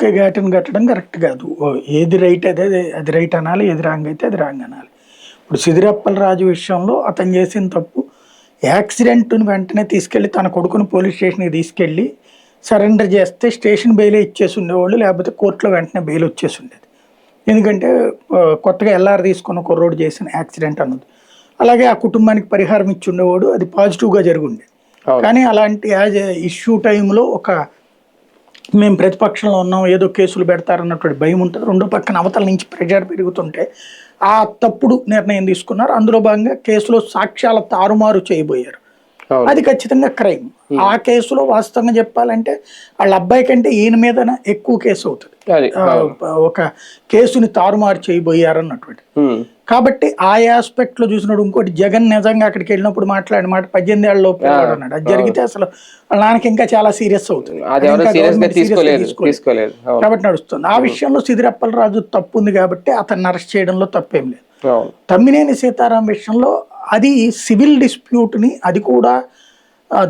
ఊరికే ఘాటును కట్టడం కరెక్ట్ కాదు. ఏది రైట్ అదే అది రైట్ అనాలి, ఏది రాంగ్ అయితే అది రాంగ్ అనాలి. ఇప్పుడు సిదిరప్పల రాజు విషయంలో అతను చేసిన తప్పు, యాక్సిడెంట్ని వెంటనే తీసుకెళ్ళి తన కొడుకుని పోలీస్ స్టేషన్కి తీసుకెళ్ళి సరెండర్ చేస్తే స్టేషన్ బెయిలే ఇచ్చేసి ఉండేవాళ్ళు, లేకపోతే కోర్టులో వెంటనే బెయిల్ వచ్చేసి ఉండేది. ఎందుకంటే కొత్తగా ఎల్ఆర్ తీసుకున్న కుర్రోడు చేసిన యాక్సిడెంట్ అన్నది. అలాగే ఆ కుటుంబానికి పరిహారం ఇచ్చి ఉండేవాడు, అది పాజిటివ్గా జరుగుండేది. కానీ అలాంటి యాజ్ ఇష్యూ టైంలో మేము ప్రతిపక్షంలో ఉన్నాం, ఏదో కేసులు పెడతారన్నటువంటి భయం ఉంటుంది. రెండో పక్కన అవతల నుంచి ప్రెజర్ పెరుగుతుంటే ఆ తప్పుడు నిర్ణయం తీసుకున్నారు. అందులో భాగంగా కేసులో సాక్ష్యాల తారుమారు చేయబోయారు. అది ఖచ్చితంగా క్రైమ్. ఆ కేసులో వాస్తవంగా చెప్పాలంటే వాళ్ళ అబ్బాయి కంటే ఈయన మీద ఎక్కువ కేసు అవుతుంది. ఒక కేసుని తారుమారు చేయబోయారన్నటువంటి. కాబట్టి ఆ ఆస్పెక్ట్ లో చూసినప్పుడు ఇంకోటి, జగన్ నిజంగా అక్కడికి వెళ్ళినప్పుడు మాట్లాడిన మాట 18 ఏళ్ళ లోపు అన్నాడు. అది జరిగితే అసలు వాళ్ళ నాన్నకి ఇంకా చాలా సీరియస్ అవుతుంది కాబట్టి నడుస్తుంది. ఆ విషయంలో సిదిరప్పల రాజు తప్పు ఉంది కాబట్టి అతన్ని అరెస్ట్ చేయడంలో తప్పేం లేదు. తమ్మినేని సీతారాం విషయంలో అది సివిల్ డిస్ప్యూట్ ని, అది కూడా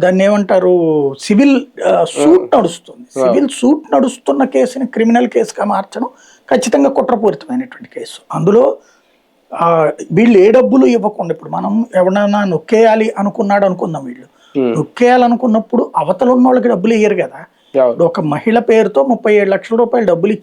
దాన్ని ఏమంటారు, సివిల్ సూట్ నడుస్తుంది. సివిల్ సూట్ నడుస్తున్న కేసుని క్రిమినల్ కేసుగా మార్చడం ఖచ్చితంగా కుట్రపూరితమైనటువంటి కేసు. అందులో వీళ్ళు ఏ డబ్బులు ఇవ్వకుండా, ఇప్పుడు మనం ఎవరైనా నొక్కేయాలి అనుకున్నాడు అనుకుందాం, వీళ్ళు నొక్కేయాలనుకున్నప్పుడు అవతల ఉన్న వాళ్ళకి డబ్బులు ఇయ్యరు కదా. ఒక మహిళ పేరుతో 37 లక్షల రూపాయలు డబ్బులు ఇచ్చి